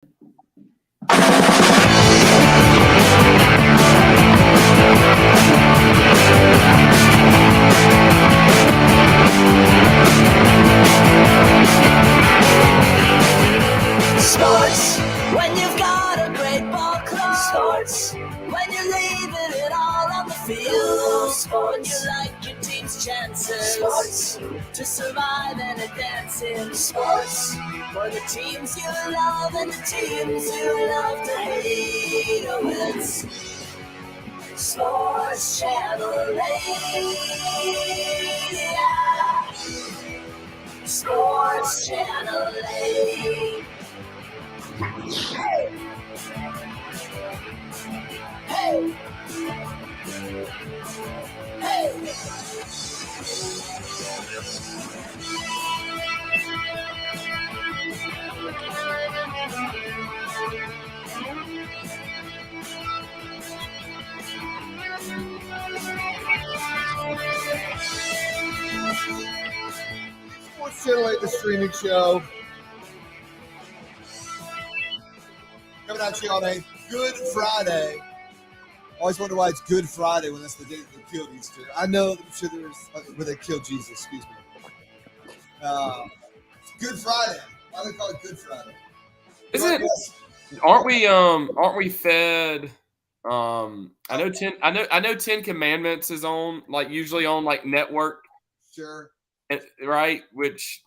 Sports, when you've got a great ball club. Sports, when you're leaving it all on the field. Sports, when you like your team's chances. Sports, to survive and advance in. Sports, for the teams you love and the teams you love to hate. Oh, it's Sports Channel 8. Yeah. Sports Channel 8. Hey! Hey! Hey! Sports Channel 8, the streaming show. Coming at you on a Good Friday. Always wonder why it's Good Friday when that's the day that they killed Easter. I know, I'm sure there's where they killed Jesus. Excuse me. It's Good Friday. Why do they call it Good Friday? Isn't it? Aren't we fed? I know 10 Commandments is on usually on network. Sure. Right, which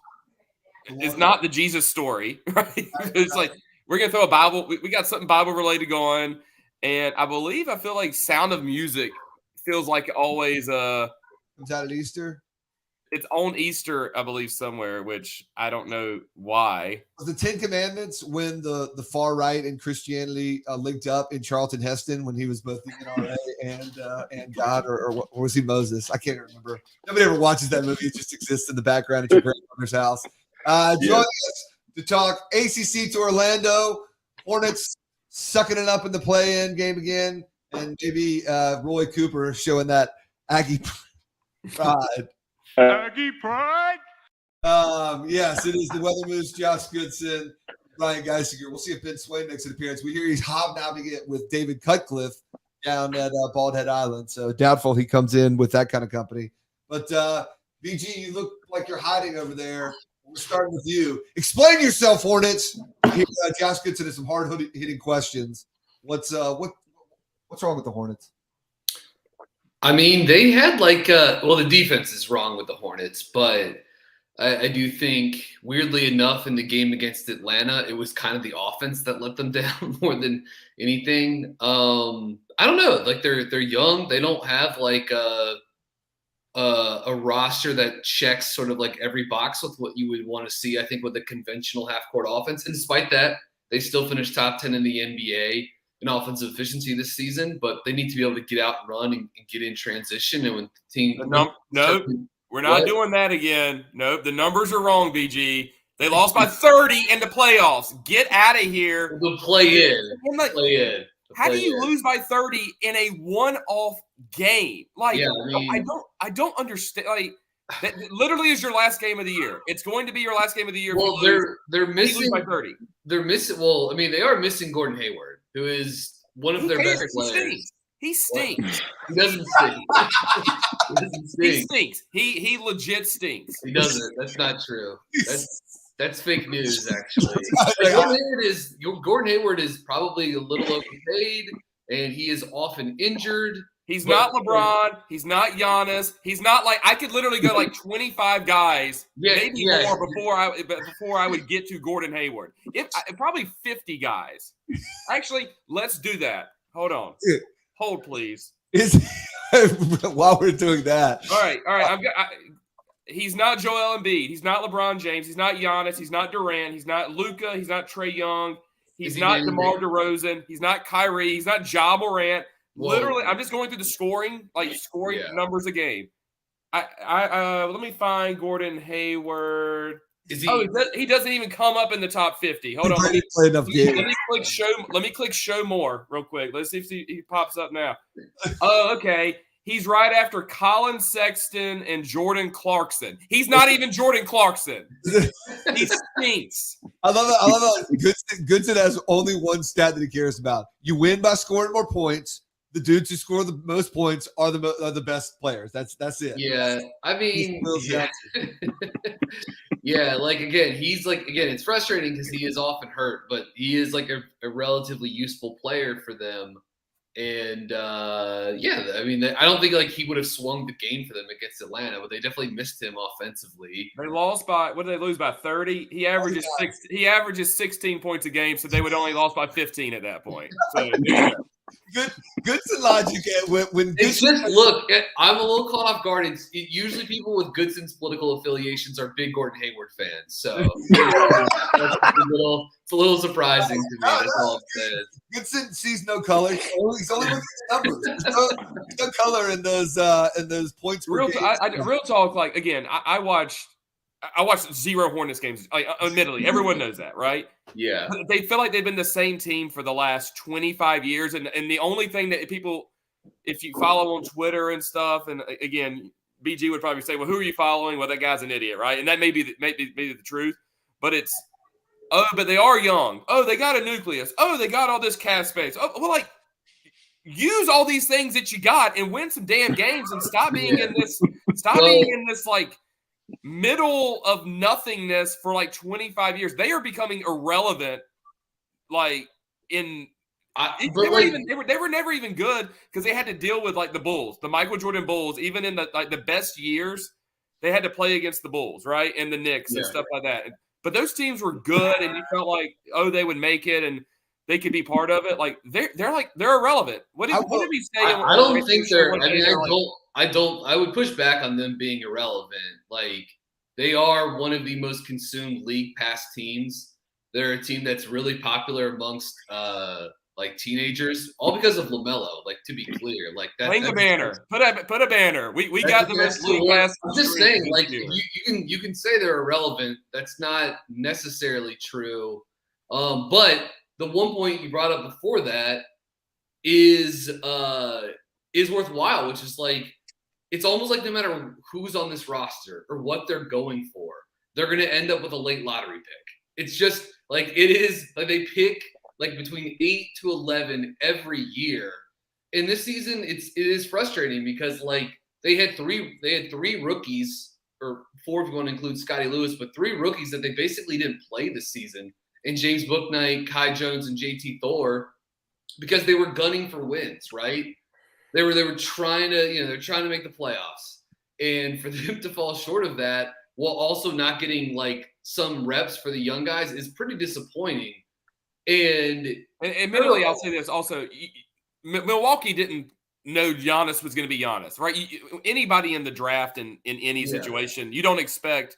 is not the Jesus story, right? It's like we're gonna throw a Bible. We got something Bible related going, and I feel like Sound of Music feels like always comes out at Easter. It's on Easter, I believe, somewhere, which I don't know why. Was the 10 Commandments when the far right and Christianity linked up in Charlton Heston when he was both the NRA and God, or was he Moses? I can't remember. Nobody ever watches that movie. It just exists in the background at your grandmother's house. Joining us to talk ACC to Orlando, Hornets sucking it up in the play-in game again, and maybe Roy Cooper showing that Aggie Pride. Aggie Pride. Yes, it is the Weather Moose, Josh Goodson, Brian Geisinger. We'll see if Ben Swain makes an appearance. We hear he's hobnobbing it with David Cutcliffe down at Bald Head Island, so doubtful he comes in with that kind of company. But BG, you look like you're hiding over there. We're starting with you. Explain yourself, Hornets. Here, Josh Goodson has some hard hitting questions. What's wrong with the Hornets? I mean, they had the defense is wrong with the Hornets, but I do think, weirdly enough, in the game against Atlanta, it was kind of the offense that let them down more than anything. I don't know. They're young. They don't have a roster that checks sort of every box with what you would want to see, I think, with a conventional half-court offense. And despite that, they still finished top 10 in the NBA in offensive efficiency this season, but they need to be able to get out and run and get in transition. And when the team we're not doing that again. Nope, the numbers are wrong, BG. They lost by 30 in the playoffs. Get out of here. The play-in. How do you lose by 30 in a one-off game? I don't understand. That literally is your last game of the year. It's going to be your last game of the year. Well, they're missing by 30. They're missing. Well, I mean, they are missing Gordon Hayward, who is one of their best players. He stinks. He doesn't stink. He stinks. He legit stinks. He doesn't. That's not true. That's fake news, actually. Gordon Hayward is probably a little overpaid, and he is often injured. He's not LeBron. He's not Giannis. He's not I could literally go 25 guys, maybe more before I would get to Gordon Hayward. Probably 50 guys. Actually, let's do that. Hold on. Hold, please. While we're doing that. All right. He's not Joel Embiid. He's not LeBron James. He's not Giannis. He's not Durant. He's not Luka. He's not Trae Young. He's not DeMar DeRozan. He's not Kyrie. He's not Ja Morant. Whoa. Literally, I'm just going through the scoring numbers a game. Let me find Gordon Hayward. He doesn't even come up in the top 50. Hold on. Let me click show more real quick. Let's see if he pops up now. Oh, okay. He's right after Colin Sexton and Jordan Clarkson. He's not even Jordan Clarkson. He stinks. I love it. I love it. Goodson has only one stat that he cares about. You win by scoring more points. The dudes who score the most points are the best players. That's it. Yeah, I mean, yeah, like again, it's frustrating because he is often hurt, but he is like a relatively useful player for them. And I mean, I don't think like he would have swung the game for them against Atlanta, but they definitely missed him offensively. They lost by what did they lose by 30? He averages 16 points a game, so they would only lost by 15 at that point. So Goodson logic when it's just look. I'm a little caught off guard. Usually people with Goodson's political affiliations are big Gordon Hayward fans, so it's a little surprising to me. That's all I'm saying. Goodson sees no color. He's only looking at numbers. There's no color in those points. Real talk. Like again, I watched zero Hornets games. Like, admittedly, everyone knows that, right? Yeah. They feel like they've been the same team for the last 25 years. And the only thing that people, if you follow on Twitter and stuff, and again, BG would probably say, well, who are you following? Well, that guy's an idiot, right? And that may be the truth. But it's, but they are young. Oh, they got a nucleus. Oh, they got all this cap space. Oh, well, like, use all these things that you got and win some damn games and stop being in this, like, middle of nothingness for like 25 years. They are becoming irrelevant. Like they were never even good because they had to deal with like the Bulls, the Michael Jordan Bulls. Even in the best years, they had to play against the Bulls, right, and the Knicks and stuff like that. But those teams were good, and you felt like they would make it and they could be part of it. Like they're irrelevant. What did we say? I don't think they're. I mean, I would push back on them being irrelevant. Like they are one of the most consumed league pass teams. They're a team that's really popular amongst like teenagers, all because of LaMelo. Like to be clear, like that. Hang a banner. Put a banner. We got the most league pass. I'm just saying, like you can say they're irrelevant. That's not necessarily true. But the one point you brought up before that is worthwhile, which is like it's almost like no matter who's on this roster or what they're going for, they're going to end up with a late lottery pick. It's just like it is like they pick like between 8 to 11 every year. And this season, it is frustrating because like they had three rookies, or 4 if you want to include Scotty Lewis, but 3 rookies that they basically didn't play this season. And James Bouknight, Kai Jones, and JT Thor, because they were gunning for wins, right? They were trying to, they're trying to make the playoffs. And for them to fall short of that while also not getting like some reps for the young guys is pretty disappointing. And admittedly, I'll say this also, Milwaukee didn't know Giannis was going to be Giannis, right? Anybody in the draft in any situation, you don't expect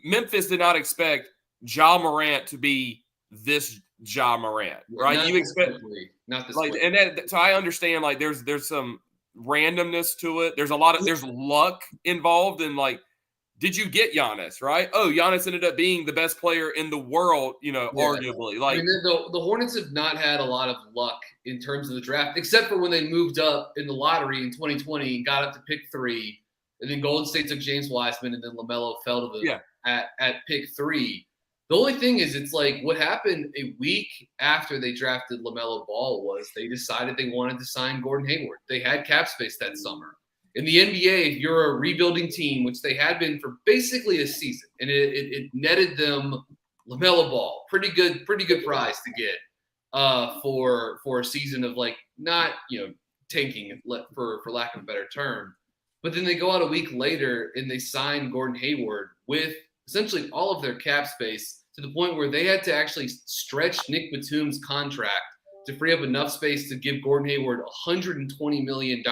Memphis did not expect Ja Morant to be this Ja Morant, right? You expect not this like, way. And so I understand like there's some randomness to it. There's luck involved in like, did you get Giannis, right? Oh, Giannis ended up being the best player in the world, arguably. Like, I mean, the Hornets have not had a lot of luck in terms of the draft, except for when they moved up in the lottery in 2020 and got up to pick 3, and then Golden State took James Wiseman, and then LaMelo fell to them at pick 3. The only thing is, it's like what happened a week after they drafted LaMelo Ball was they decided they wanted to sign Gordon Hayward. They had cap space that summer. In the NBA, if you're a rebuilding team, which they had been for basically a season, and it netted them LaMelo Ball, pretty good prize to get for a season of like not tanking for lack of a better term. But then they go out a week later and they sign Gordon Hayward with essentially all of their cap space to the point where they had to actually stretch Nick Batum's contract to free up enough space to give Gordon Hayward $120 million.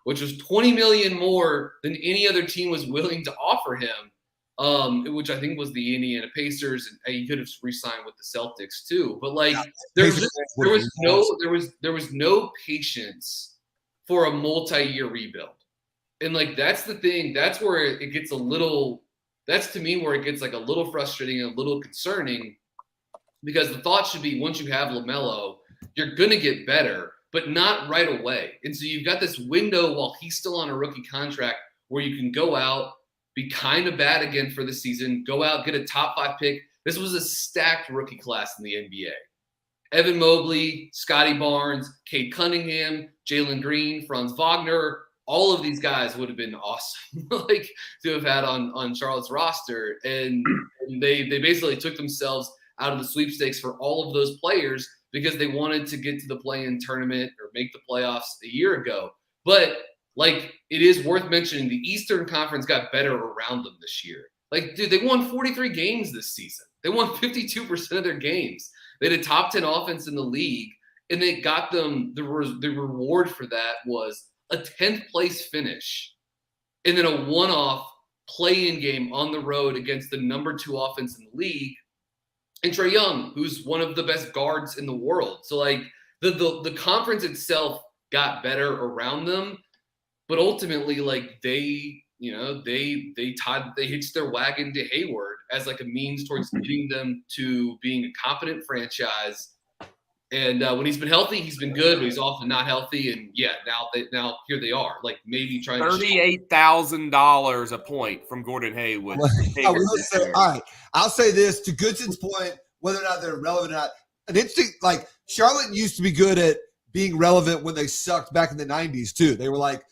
Which was $20 million more than any other team was willing to offer him, which I think was the Indiana Pacers, and he could have re-signed with the Celtics too. But like, there was no patience for a multi-year rebuild, and like that's the thing. That's where it gets a little. That's to me where it gets like a little frustrating and a little concerning, because the thought should be once you have LaMelo, you're gonna get better. but not right away. And so you've got this window while he's still on a rookie contract where you can go out, be kind of bad again for the season, go out, get a top 5 pick. This was a stacked rookie class in the NBA. Evan Mobley, Scotty Barnes, Cade Cunningham, Jalen Green, Franz Wagner, all of these guys would have been awesome like to have had on Charlotte's roster. And they basically took themselves out of the sweepstakes for all of those players because they wanted to get to the play-in tournament or make the playoffs a year ago. But like, it is worth mentioning the Eastern Conference got better around them this year. Like, dude, they won 43 games this season. They won 52% of their games. They had a top 10 offense in the league, and they got them the reward for that was a 10th place finish and then a one-off play-in game on the road against the number 2 offense in the league and Trae Young, who's one of the best guards in the world. So like the conference itself got better around them, but ultimately like they hitched their wagon to Hayward as like a means towards getting them to being a competent franchise. And when he's been healthy, he's been good, but he's often not healthy. And yeah, now here they are, like maybe trying $38,000 a point from Gordon Hayward. All right, I'll say this to Goodson's point, whether or not they're relevant or not. An interesting, like Charlotte used to be good at being relevant when they sucked back in the 90s too. They were like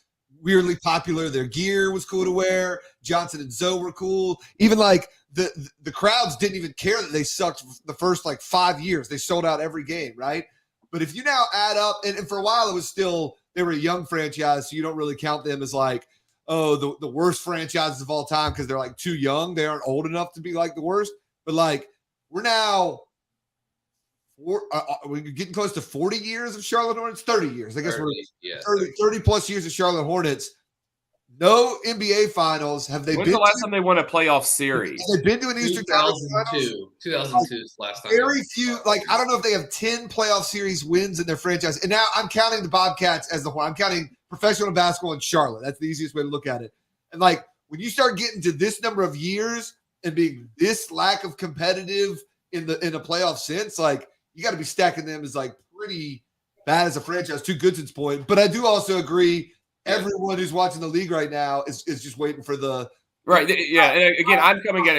weirdly popular. Their gear was cool to wear. Johnson and Zoe were cool. Even like the crowds didn't even care that they sucked the first like 5 years. They sold out every game, right? But if you now add up, and for a while it was still, they were a young franchise, so you don't really count them as like, oh, the worst franchises of all time because they're like too young. They aren't old enough to be like the worst. But like we're now we're getting close to 40 years of Charlotte Hornets, 30 years. I guess 30 plus years of Charlotte Hornets. No NBA finals. Have they When's been the last time they won a playoff series? Have they been to an Eastern Conference finals? 2002 is last time. Very few. Like, I don't know if they have 10 playoff series wins in their franchise. And now I'm counting the Bobcats as the whole. I'm counting professional basketball in Charlotte. That's the easiest way to look at it. And like, when you start getting to this number of years and being this lack of competitive in a playoff sense, like, you got to be stacking them as like pretty bad as a franchise, to Goodson's point. But I do also agree, everyone who's watching the league right now is just waiting for the right. Yeah. And again, I'm coming at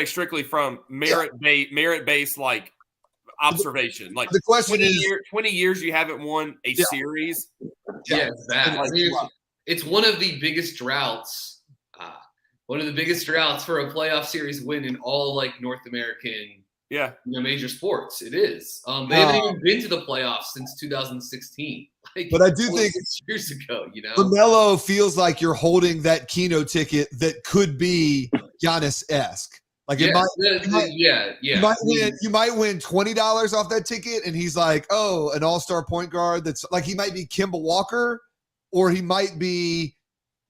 it strictly from merit based like observation. Like the question is 20 years you haven't won a series. Yeah, it's bad. I mean, it's one of the biggest droughts. One of the biggest droughts for a playoff series win in all like North American major sports. It is. They haven't even been to the playoffs since 2016. Like, but I do think 6 years ago, LaMelo feels like you're holding that Keno ticket that could be Giannis-esque. Like you might win $20 off that ticket, and he's like, oh, an all-star point guard. That's like he might be Kemba Walker, or he might be,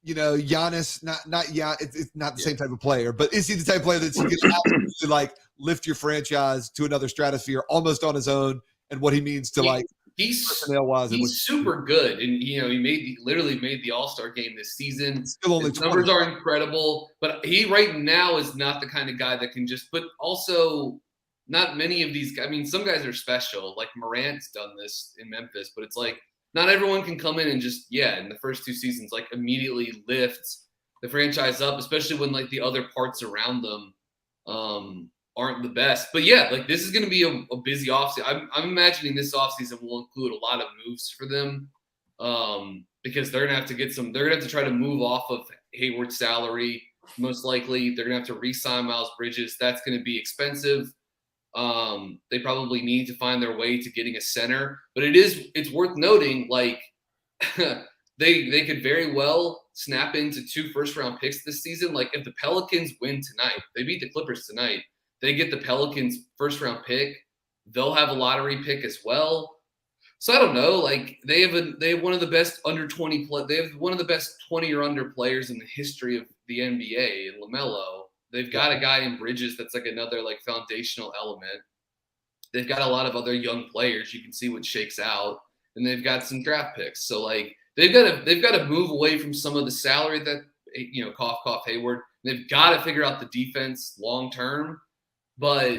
Giannis. It's not the same type of player, but is he the type of player that's going to absolutely like lift your franchise to another stratosphere almost on his own, and what he means to he's He's super good, and he literally made the All-Star game this season. Still only His numbers are incredible, but he right now is not the kind of guy that can just. But also, not many of these guys. I mean, some guys are special. Like Morant's done this in Memphis, but it's like not everyone can come in and just in the first 2 seasons like immediately lift the franchise up, especially when like the other parts around them aren't the best. But like this is going to be a busy offseason. I'm imagining this offseason will include a lot of moves for them because they're going to have to they're going to have to try to move off of Hayward's salary. Most likely they're going to have to re-sign Miles Bridges. That's going to be expensive. They probably need to find their way to getting a center, but it's worth noting, like they could very well snap into 2 first-round picks this season. Like if the Pelicans win tonight, they beat the Clippers tonight, they get the Pelicans first-round pick. They'll have a lottery pick as well. So I don't know. Like they have one of the best under 20 They have one of the best 20 or under players in the history of the NBA in LaMelo. They've got a guy in Bridges that's like another like foundational element. They've got a lot of other young players. You can see what shakes out, and they've got some draft picks. So like they've got to move away from some of the salary that cough Hayward. They've got to figure out the defense long term. But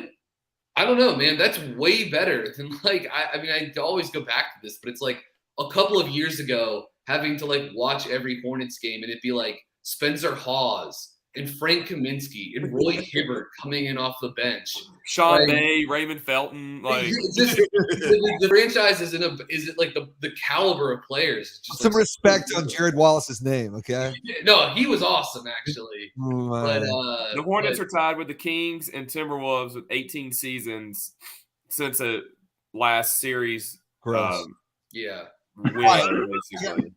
I don't know, man. That's way better than like I mean, I always go back to this, but it's like a couple of years ago having to like watch every Hornets game and it'd be like Spencer Hawes and Frank Kaminsky and Roy Hibbert coming in off the bench. Sean like, May, Raymond Felton, like just, the franchise is it like the caliber of players. Just some like, respect on Jared Wallace's name, okay? No, he was awesome actually. But the Hornets are tied with the Kings and Timberwolves with 18 seasons since the last series. Yeah. Win, basically.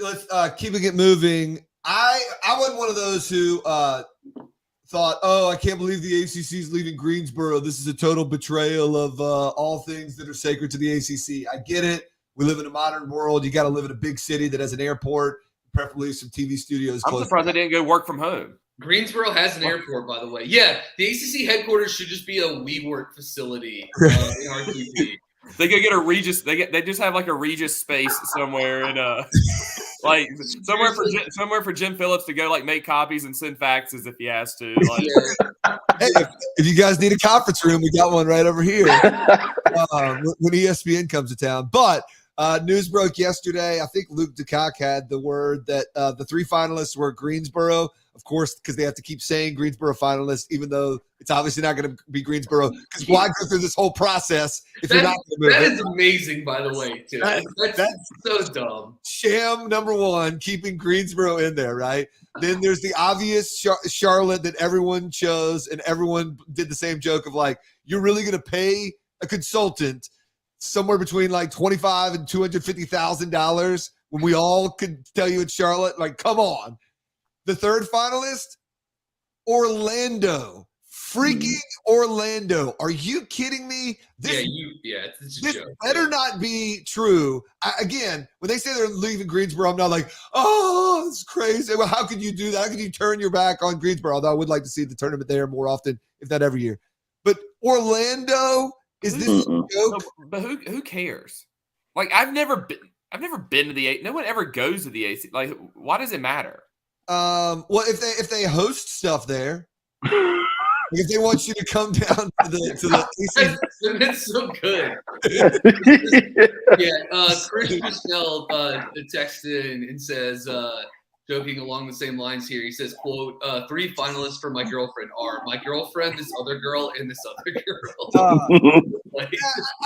Let's keeping it moving. I wasn't one of those who thought, oh, I can't believe the ACC is leaving Greensboro. This is a total betrayal of all things that are sacred to the ACC. I get it. We live in a modern world. You got to live in a big city that has an airport, preferably some TV studios. I'm surprised they didn't go work from home. Greensboro has an airport, by the way. Yeah, the ACC headquarters should just be a WeWork facility in RTP. They could get a Regis. They just have like a Regis space somewhere in like somewhere for Jim Phillips to go like make copies and send faxes if he has to. Like, hey, if you guys need a conference room, we got one right over here when ESPN comes to town. But news broke yesterday. I think Luke DeCock had the word that the 3 finalists were Greensboro, of course, because they have to keep saying Greensboro finalists, even though it's obviously not going to be Greensboro. Because why go through this whole process if you're not going to move That it? is amazing, by the way, too. That's so dumb. Sham number 1, keeping Greensboro in there, right? Then there's the obvious Charlotte that everyone chose, and everyone did the same joke of like, you're really going to pay a consultant somewhere between like $25,000 and $250,000 when we all could tell you it's Charlotte. Like, come on. The 3rd finalist, Orlando. Freaking Orlando. Are you kidding me? This it's a this joke. better not be true. Again, when they say they're leaving Greensboro, I'm not like, oh, it's crazy. Well, how could you do that? How could you turn your back on Greensboro? Although I would like to see the tournament there more often, if not every year. But Orlando, is this a joke? But who cares? Like I've never been to the AC. No one ever goes to the AC. Like, why does it matter? Well, if they host stuff there, if they want you to come down to the AC. That's so good. Chris Michelle texted in and says, joking along the same lines here, he says, quote, 3 finalists for my girlfriend are my girlfriend, this other girl, and this other girl. I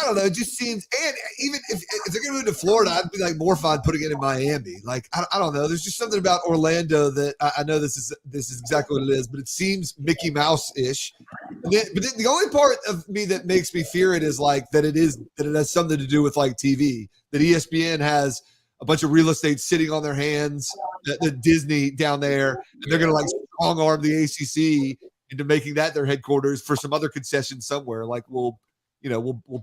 don't know. It just seems, and even if they're going to move to Florida, I'd be like more fun putting it in Miami. Like, I don't know. There's just something about Orlando that I know this is exactly what it is, but it seems Mickey Mouse-ish. But then the only part of me that makes me fear it is like that it has something to do with like TV, that ESPN has a bunch of real estate sitting on their hands, the Disney down there, and they're going to like strong arm the ACC into making that their headquarters for some other concession somewhere. Like we'll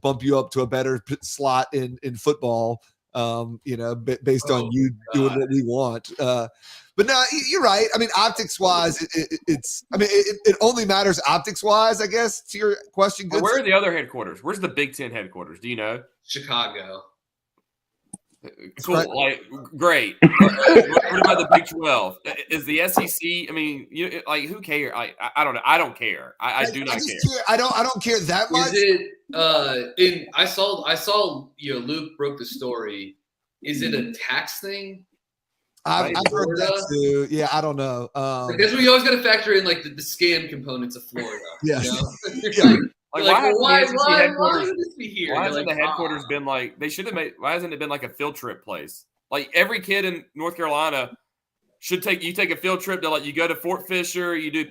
bump you up to a better slot in football, based on you doing what we want. But no, you're right. I mean, optics wise, it only matters optics wise, I guess, to your question. Well, where are the other headquarters? Where's the Big Ten headquarters? Do you know? Chicago. Cool. Like, great. What about the Big 12? Is the SEC? I mean, who cares? I don't know. I don't care. I do not care. I don't care that much. Is it? I saw. Luke broke the story. Is it a tax thing? I've heard that too. Yeah, I don't know. Because we always got to factor in like the scam components of Florida. Yeah. Yeah. Why would this be here? Why hasn't the headquarters been like they should have made? Why hasn't it been like a field trip place? Like every kid in North Carolina should take a field trip to, like, you go to Fort Fisher, you do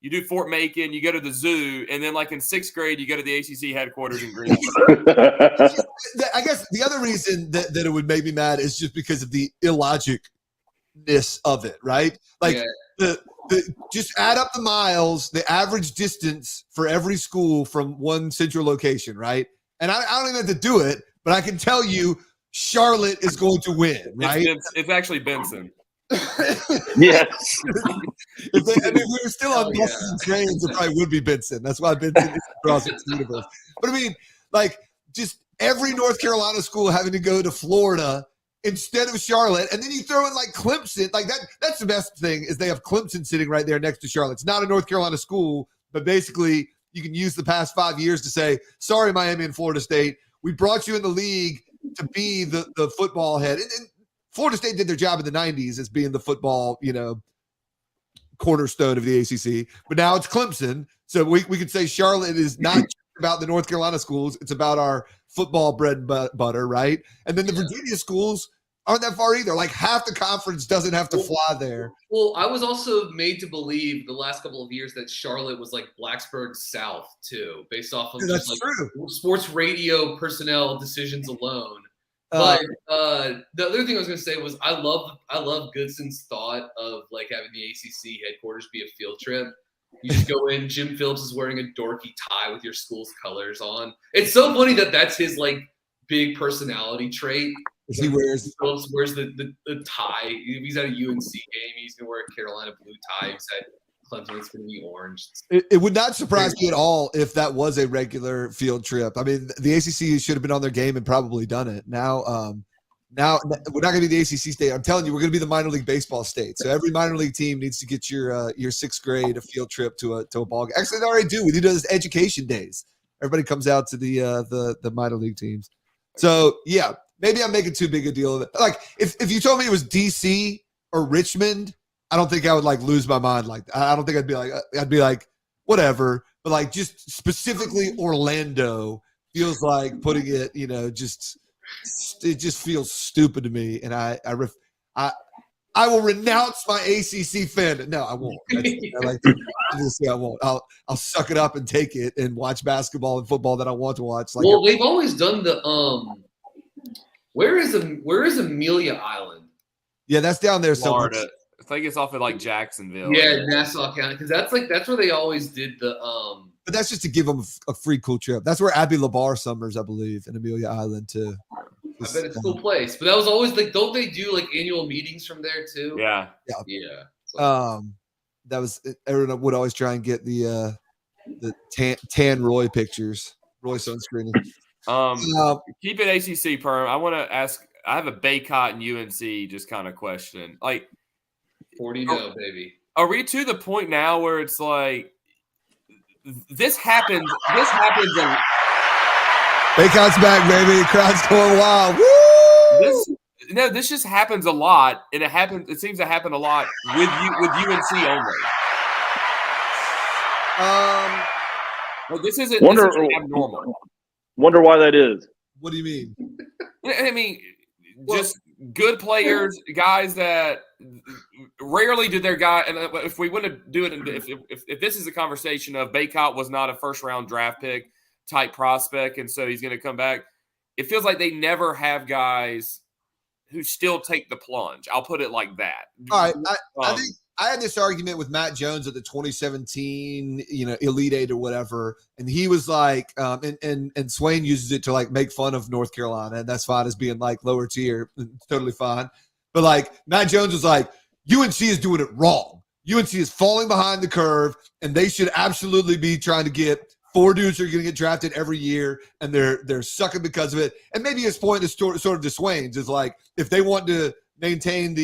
you do Fort Macon, you go to the zoo, and then like in 6th grade you go to the ACC headquarters in Greensboro. I guess the other reason that it would make me mad is just because of the illogicness of it, right? Like just add up the miles, the average distance for every school from one central location, right? And I don't even have to do it, but I can tell you Charlotte is going to win, right? It's actually Benson. Yes. We were still on buses and trains, it probably would be Benson. That's why Benson is across the universe. But I mean, like, just every North Carolina school having to go to Florida instead of Charlotte, and then you throw in like Clemson, like that's the best thing is they have Clemson sitting right there next to Charlotte. It's not a North Carolina school, but basically, you can use the past 5 years to say, sorry, Miami and Florida State, we brought you in the league to be the football head. And Florida State did their job in the 90s as being the football, cornerstone of the ACC. But now it's Clemson. So we could say Charlotte is not about the North Carolina schools. It's about our football bread and butter, right? And then the Virginia schools aren't that far either. Like half the conference doesn't have to fly there. Well, I was also made to believe the last couple of years that Charlotte was like Blacksburg South too, based off of just like sports radio personnel decisions alone. But the other thing I was going to say was I love Goodson's thought of like having the ACC headquarters be a field trip. You just go in. Jim Phillips is wearing a dorky tie with your school's colors on. It's so funny that that's his like big personality trait. He wears the tie. If he's at a UNC game, he's gonna wear a Carolina blue tie. He's at Clemson, it's gonna be orange. It would not surprise me at all if that was a regular field trip. I mean, the ACC should have been on their game and probably done it. Now we're not gonna be the ACC state. I'm telling you, we're gonna be the minor league baseball state. So every minor league team needs to get your sixth grade a field trip to a ball game. Actually, they already do. We do those education days. Everybody comes out to the minor league teams. So yeah. Maybe I'm making too big a deal of it. Like if you told me it was DC or Richmond, I don't think I would like lose my mind. Like I don't think I'd be like whatever. But like just specifically Orlando feels like putting it. It just feels stupid to me. And I will renounce my ACC fandom. No, I won't. I won't. I'll suck it up and take it and watch basketball and football that I want to watch. Like, well, they've always done the Where is Amelia Island? Yeah, that's down there somewhere. Florida. I think it's off at like Jacksonville. Yeah, Nassau County, because that's where they always did the. But that's just to give them a free cool trip. That's where Abby LeBar summers, I believe, in Amelia Island too. I bet it's a cool place. But that was always like, don't they do like annual meetings from there too? Yeah. That was everyone would always try and get the tan Roy pictures, Roy sunscreen. Keep it ACC perm. I want to ask. I have a Baycott and UNC just kind of question. Like 40-0, baby. Are we to the point now where it's like this happens? Baycott's back, baby. Crowd's going wild. Woo! This just happens a lot, and it seems to happen a lot with UNC only. Well, this isn't abnormal. Wonder why that is. What do you mean? I mean, just good players, guys that rarely do their guy. And if we want to do it, if this is a conversation of Baycott was not a first round draft pick type prospect, and so he's going to come back, it feels like they never have guys who still take the plunge. I'll put it like that. All right, I think I had this argument with Matt Jones at the 2017, Elite Eight or whatever, and he was like, and Swain uses it to like make fun of North Carolina, and that's fine as being like lower tier, totally fine. But like Matt Jones was like, UNC is doing it wrong. UNC is falling behind the curve, and they should absolutely be trying to get 4 dudes who are going to get drafted every year, and they're sucking because of it. And maybe his point is sort of to Swain's is like, if they want to maintain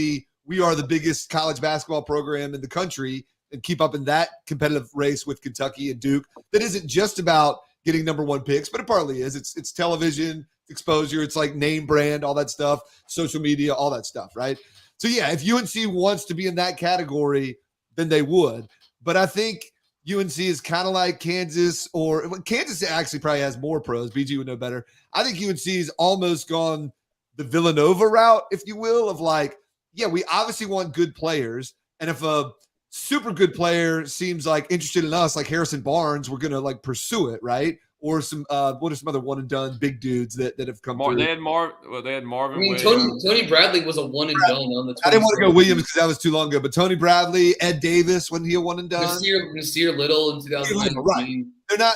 we are the biggest college basketball program in the country and keep up in that competitive race with Kentucky and Duke, that isn't just about getting number 1 picks, but it partly is. It's television, exposure, it's like name brand, all that stuff, social media, all that stuff, right? So yeah, if UNC wants to be in that category, then they would. But I think UNC is kind of like Kansas, or Kansas actually probably has more pros. BG would know better. I think UNC's almost gone the Villanova route, if you will, of like, yeah, we obviously want good players. And if a super good player seems like interested in us, like Harrison Barnes, we're going to like pursue it, right? Or some what are some other one and done big dudes that have come through? They had Marvin. I mean, Williams. Tony Bradley was a one and done on the. I didn't want to go Williams because that was too long ago. But Tony Bradley, Ed Davis, wasn't he a one and done? Nasir Little in 2019. Right.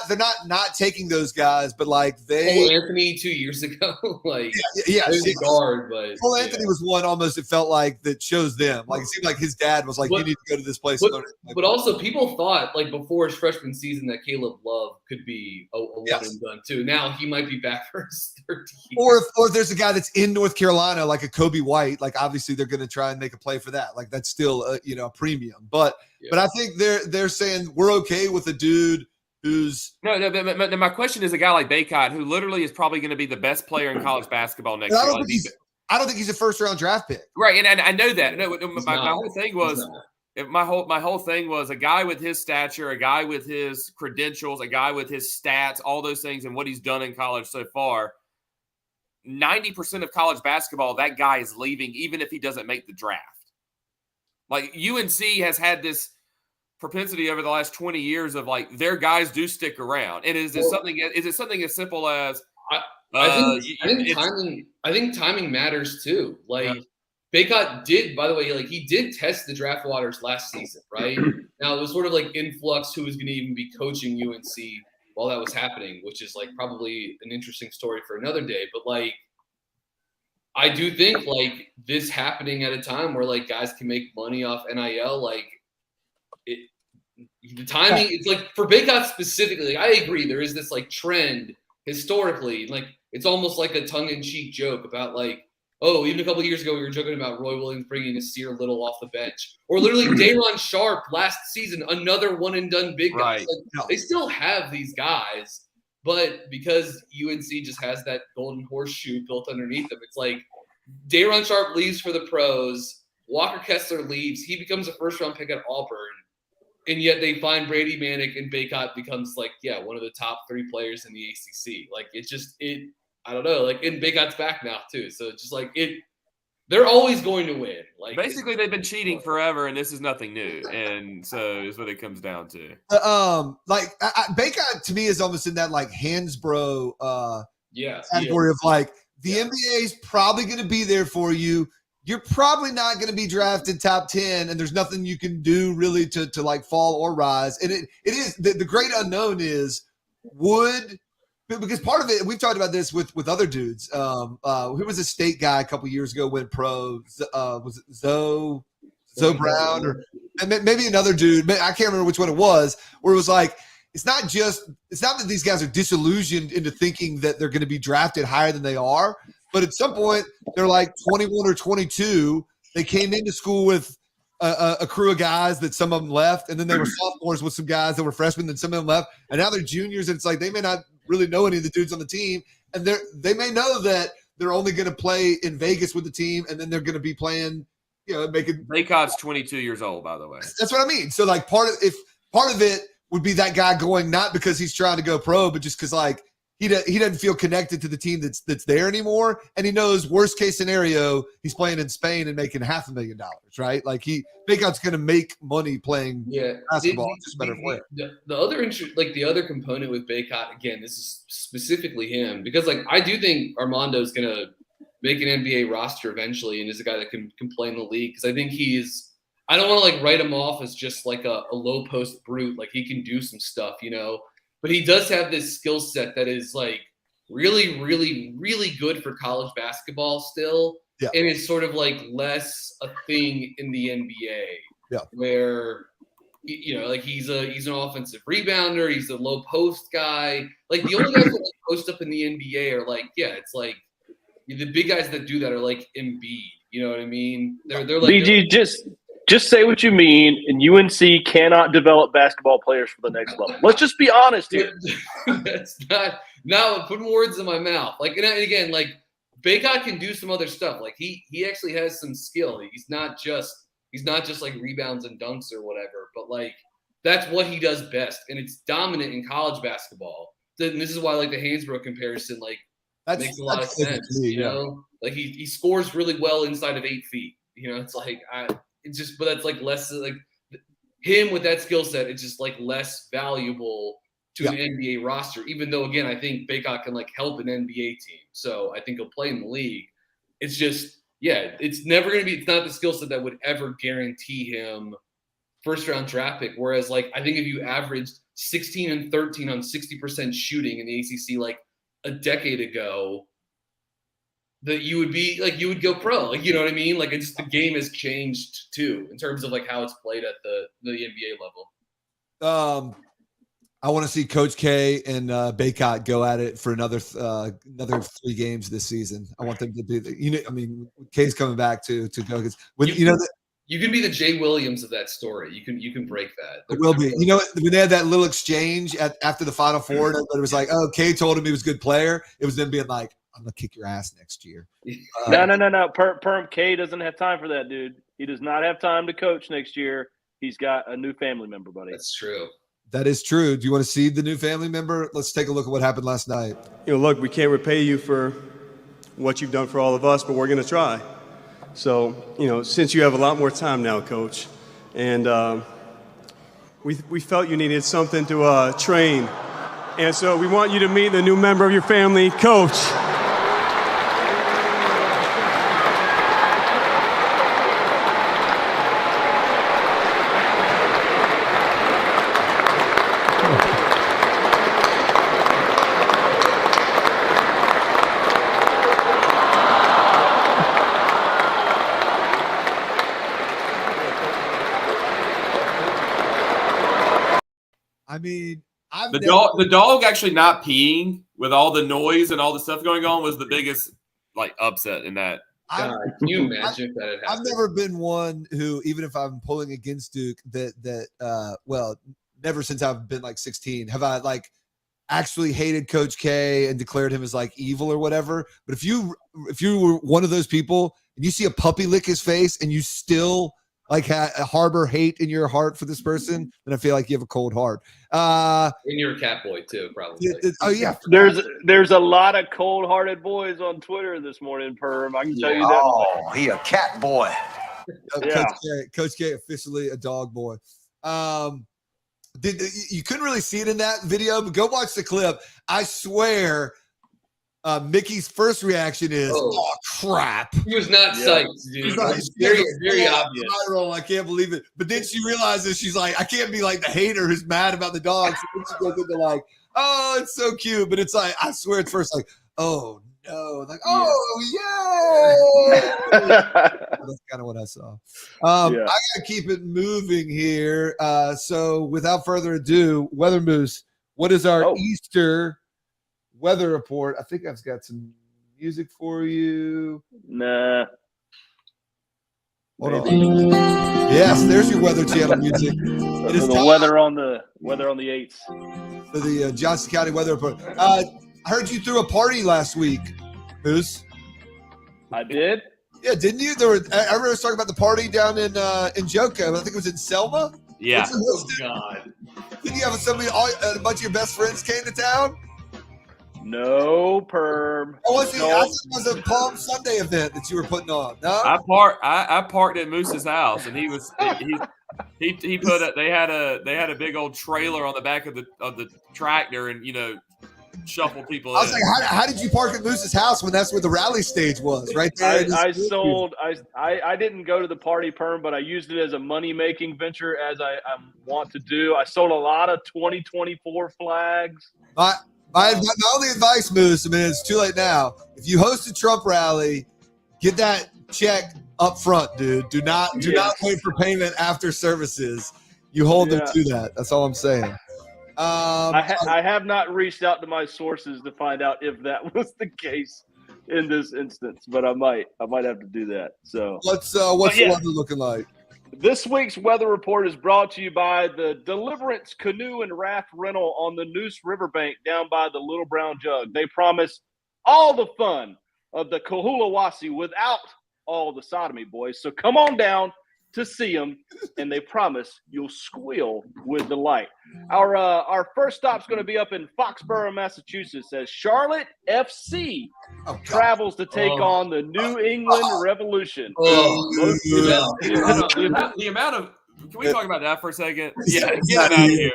They're not taking those guys, but like Cole Anthony 2 years ago, like yeah, a guard, but Cole Anthony was one almost. It felt like that chose them. Like it seemed like his dad was like, you need to go to this place. But also, people thought like before his freshman season that Caleb Love could be a one and done too. Now he might be back for his third year. Or if there's a guy that's in North Carolina, like a Kobe White, like obviously they're going to try and make a play for that. Like that's still a premium. But I think they're saying we're okay with a dude who's no. But my question is a guy like Baycott, who literally is probably going to be the best player in college basketball next year. I don't think he's a first round draft pick. Right, and I know that. No, my whole thing was my whole thing was a guy with his stature, a guy with his credentials, a guy with his stats, all those things, and what he's done in college so far. 90% of college basketball, that guy is leaving, even if he doesn't make the draft. Like UNC has had this propensity over the last 20 years of like their guys do stick around. And is it something as simple as I think timing matters too. Like Baycott did, by the way, like he did test the draft waters last season, right? Now it was sort of like in flux who was going to even be coaching UNC while that was happening, which is like probably an interesting story for another day. But like, I do think like this happening at a time where like guys can make money off NIL, like the timing, it's like for Baycott specifically, like, I agree. There is this like trend historically, like it's almost like a tongue-in-cheek joke about like, oh, even a couple of years ago, we were joking about Roy Williams bringing Nasir Little off the bench. Or literally Day'Ron Sharp last season, another one-and-done big guy. Right. Like, they still have these guys, but because UNC just has that golden horseshoe built underneath them, it's like Day'Ron Sharp leaves for the pros, Walker Kessler leaves, he becomes a first-round pick at Auburn, and yet they find Brady Manick and Baycott becomes like, one of the top 3 players in the ACC. Like I don't know, like, and Baycott's back now too. So it's just like they're always going to win. Like basically they've been cheating forever and this is nothing new. And so is what it comes down to. Baycott to me is almost in that like Hansbrough category of like the NBA is probably going to be there for you. You're probably not going to be drafted top 10 and there's nothing you can do really to like fall or rise. And it is the great unknown is because part of it, we've talked about this with other dudes. Who was a state guy a couple years ago went pro? Was it Zoe Brown or maybe another dude? I can't remember which one it was. Where it was like, it's not that these guys are disillusioned into thinking that they're going to be drafted higher than they are, but at some point they're like 21 or 22. They came into school with a crew of guys that some of them left, and then they were sophomores with some guys that were freshmen, and some of them left, and now they're juniors. And it's like they may not really know any of the dudes on the team, and they may know that they're only going to play in Vegas with the team, and then they're going to be playing, making. Baycott's 22 years old, by the way. That's what I mean. So like part of it would be that guy going not because he's trying to go pro, but just because like he doesn't feel connected to the team that's there anymore, and he knows worst case scenario he's playing in Spain and making $500,000, right? Like Baycott's going to make money playing basketball. It's just a better player. The other the other component with Baycott, again, this is specifically him because like I do think Armando's going to make an NBA roster eventually, and is a guy that can play in the league because I think he's. I don't want to like write him off as just like a low post brute. Like he can do some stuff, But he does have this skill set that is like really, really, really good for college basketball still. Yeah. And it's sort of like less a thing in the NBA. Yeah. Where, like he's an offensive rebounder. He's a low post guy. Like the only guys that like post up in the NBA are like, it's like the big guys that do that are like Embiid. You know what I mean? They're like BG, just say what you mean, and UNC cannot develop basketball players for the next level. Let's just be honest here. That's not putting words in my mouth. Like, and again, like Baycott can do some other stuff. Like he actually has some skill. He's not just like rebounds and dunks or whatever. But like that's what he does best, and it's dominant in college basketball. And this is why like the Hansbrough comparison makes a lot of sense. Like he scores really well inside of 8 feet. It's like but that's like less like him with that skill set. It's just like less valuable to an NBA roster, even though, again, I think Baycott can like help an NBA team. So I think he'll play in the league. It's just, it's never going to be, it's not the skill set that would ever guarantee him first round draft pick. Whereas like, I think if you averaged 16 and 13 on 60% shooting in the ACC, like a decade ago, that you would go pro. Like, you know what I mean? Like the game has changed too, in terms of like how it's played at the NBA level. I want to see Coach K and Baycott go at it for another 3 games this season. I want them to do that. I mean, K's coming back to go. When You can be the Jay Williams of that story. You can break that. It will be. You know, when they had that little exchange after the Final Four, it was like, oh, Kay told him he was a good player. It was them being like, I'm gonna kick your ass next year. No. Perm K doesn't have time for that, dude. He does not have time to coach next year. He's got a new family member, buddy. That's true. That is true. Do you want to see the new family member? Let's take a look at what happened last night. Look, we can't repay you for what you've done for all of us, but we're going to try. So, since you have a lot more time now, Coach, and we felt you needed something to train. And so we want you to meet the new member of your family, Coach. I mean, the dog actually not peeing with all the noise and all the stuff going on was the biggest upset in that. God, can you imagine if that had happened? I've never been one who, even if I'm pulling against Duke, never since I've been 16 have I actually hated Coach K and declared him as evil or whatever. But if you were one of those people and you see a puppy lick his face and you still harbor hate in your heart for this person, then I feel like you have a cold heart. And you're a cat boy too, probably. Oh yeah. There's a lot of cold-hearted boys on Twitter this morning, Perm. I can tell you that. Oh, he a cat boy. Yeah. Coach K officially a dog boy. You couldn't really see it in that video, but go watch the clip. I swear, Mickey's first reaction is, "Oh crap!" He was not psyched, dude. He's Very, very obvious. I can't believe it. But then she realizes she's like, I can't be like the hater who's mad about the dog. So then she goes into oh, it's so cute. But it's I swear it's first oh no, oh yeah. That's kind of what I saw. I gotta keep it moving here. So without further ado, Weather Moose, what is our Easter weather report? I think I've got some music for you. Nah. Hold on. Yes, there's your Weather Channel music. It is the weather on the 8th. For the Johnson County weather report. I heard you threw a party last week, Moose. I did. Yeah, didn't you? I remember talking about the party down in Joco. I think it was in Selma. Yeah. Oh God. Didn't you have a bunch of your best friends came to town? No, Perm. Oh, it was a Palm Sunday event that you were putting on. No, I parked at Moose's house, and he put they had a big old trailer on the back of the tractor, and shuffle people. I was like, how did you park at Moose's house when that's where the rally stage was, right there? I didn't go to the party, Perm, but I used it as a money-making venture, as I want to do. I sold a lot of 2024 flags. My only advice, Moose, it's too late now. If you host a Trump rally, get that check up front, dude. Do not wait for payment after services. You hold them to that. That's all I'm saying. I have not reached out to my sources to find out if that was the case in this instance, but I might have to do that. So what's the weather looking like? This week's weather report is brought to you by the Deliverance Canoe and Raft Rental on the Neuse Riverbank down by the Little Brown Jug. They promise all the fun of the Cohulawasi without all the sodomy, boys. So come on down to see them, and they promise you'll squeal with delight. Our first stop's going to be up in Foxborough, Massachusetts, as Charlotte FC travels to take on the New England Revolution. The amount of can we talk about that for a second? Yeah, get out of here.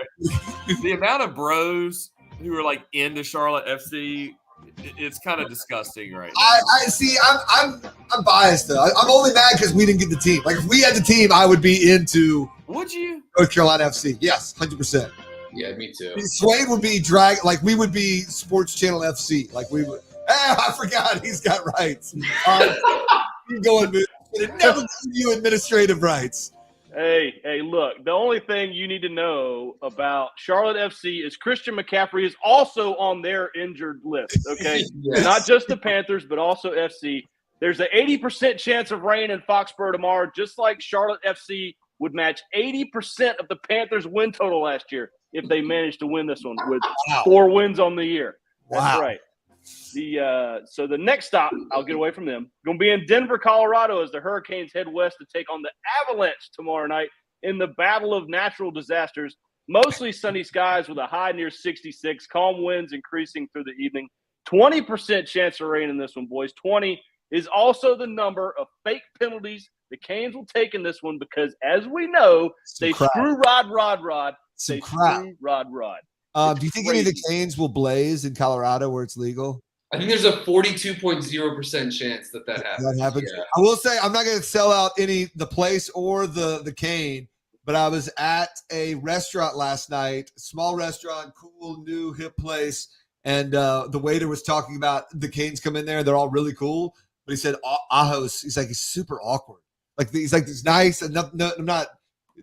The amount of bros who are into Charlotte FC. It's kind of disgusting right now. I see. I'm biased though. I'm only mad because we didn't get the team. If we had the team, I would be into. Would you? North Carolina FC. Yes, 100%. Yeah, me too. Swain would be we would be Sports Channel FC. We would. I forgot he's got rights. Keep going, man. It never gives you administrative rights. Hey, look, the only thing you need to know about Charlotte FC is Christian McCaffrey is also on their injured list, okay? Yes. Not just the Panthers, but also FC. There's an 80% chance of rain in Foxborough tomorrow, just like Charlotte FC would match 80% of the Panthers' win total last year if they managed to win this one with 4 wins on the year. That's right. So the next stop, I'll get away from them, going to be in Denver, Colorado, as the Hurricanes head west to take on the Avalanche tomorrow night in the Battle of Natural Disasters. Mostly sunny skies with a high near 66, calm winds increasing through the evening. 20% chance of rain in this one, boys. 20 is also the number of fake penalties the Canes will take in this one because, as we know, they screw Rod. They screw Rod. Do you think any of the Canes will blaze in Colorado where it's legal? I think there's a 42.0% chance that happens. That happens. Yeah. I will say I'm not going to sell out the place or the cane, but I was at a restaurant last night, small restaurant, cool, new, hip place, and the waiter was talking about the Canes come in there. They're all really cool, but he said Ajos. He's like he's super awkward. Like he's like he's nice, and no, I'm not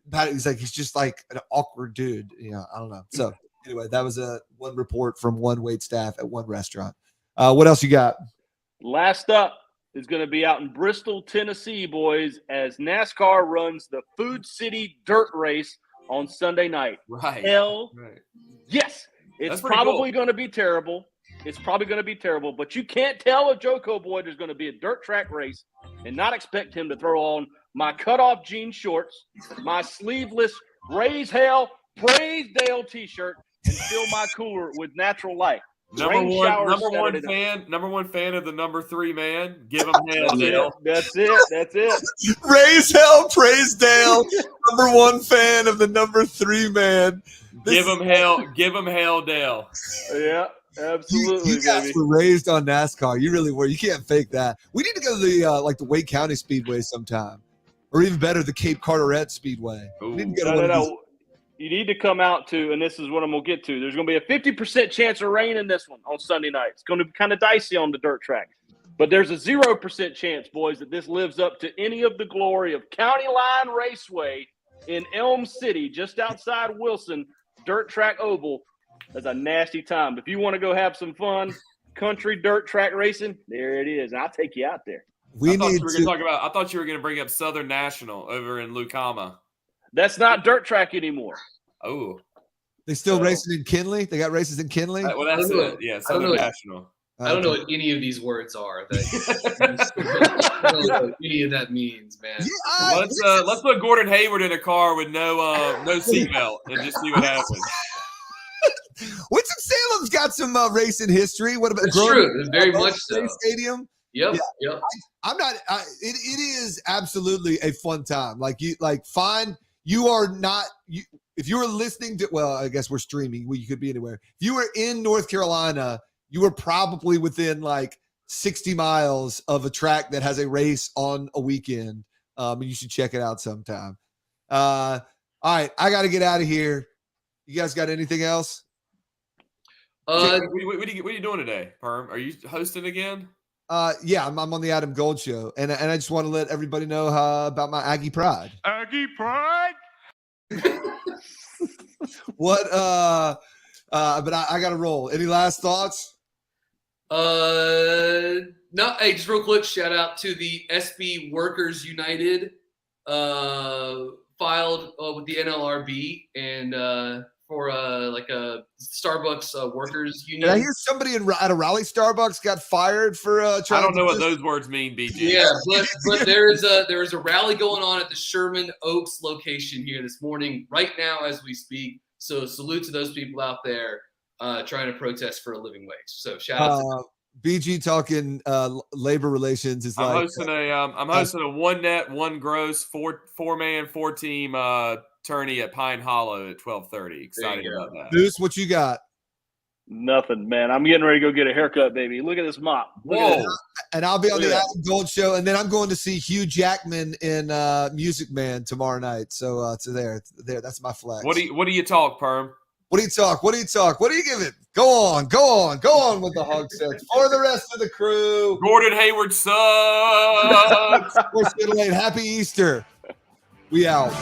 bad. He's like he's just like an awkward dude. Yeah, I don't know. So anyway, that was one report from one wait staff at one restaurant. What else you got? Last up is going to be out in Bristol, Tennessee, boys, as NASCAR runs the Food City Dirt Race on Sunday night. Right. Yes. It's probably going to be terrible. But you can't tell a Joko boy there's going to be a dirt track race and not expect him to throw on my cutoff jean shorts, my sleeveless Raise Hell, Praise Dale t-shirt, and fill my cooler with natural light. Number one fan of the number 3 man. Give him hell, Dale. That's it. Raise hell, praise Dale. Number 1 fan of the number 3 man. Give him hell, Dale. Yeah, absolutely. You guys were raised on NASCAR. You really were. You can't fake that. We need to go to the the Wake County Speedway sometime, or even better, the Cape Carteret Speedway. We need to go to You need to come out to, and this is what I'm going to get to. There's going to be a 50% chance of rain in this one on Sunday night. It's going to be kind of dicey on the dirt track. But there's a 0% chance, boys, that this lives up to any of the glory of County Line Raceway in Elm City, just outside Wilson, dirt track oval. That's a nasty time. If you want to go have some fun, country dirt track racing, there it is. And I'll take you out there. I thought you were going to bring up Southern National over in Lucama. That's not dirt track anymore. Oh. They still racing in Kinley? They got races in Kinley? Well, that's it. Yeah, Southern National. I don't know what any of these words are. I don't know what any of that means, man. Yeah, let's put Gordon Hayward in a car with no seatbelt and just see what happens. Winston-Salem's got some racing history. What about true? Very much so. Stadium. Yep. Yeah. Yep. I'm not. It is absolutely a fun time. You are not. If you were listening to, well, I guess we're streaming. You could be anywhere. If you were in North Carolina, you were probably within 60 miles of a track that has a race on a weekend. You should check it out sometime. All right, I got to get out of here. You guys got anything else? What are you doing today, Perm? Are you hosting again? Yeah, I'm on the Adam Gold Show, and I just want to let everybody know about my Aggie Pride. Aggie Pride. What? But I got to roll. Any last thoughts? No. Hey, just real quick, shout out to the SB Workers United. Filed with the NLRB and for a Starbucks workers union. Did I hear somebody at a Raleigh Starbucks got fired for trying? I don't know what those words mean, BG. Yeah, but there is a rally going on at the Sherman Oaks location here this morning, right now as we speak. So salute to those people out there trying to protest for a living wage. So shout out to BG talking labor relations is I'm hosting a one net, one gross, four man, 4 team tourney at Pine Hollow at 12:30. Excited about that. Deuce, what you got? Nothing, man. I'm getting ready to go get a haircut, baby. Look at this mop. Whoa. And I'll be on the Adam Gold Show, and then I'm going to see Hugh Jackman in Music Man tomorrow night. So there. That's my flex. What do you talk, Perm? What do you talk? What do you give it? Go on with the hug sex for the rest of the crew. Gordon Hayward sucks. Happy Easter. We out.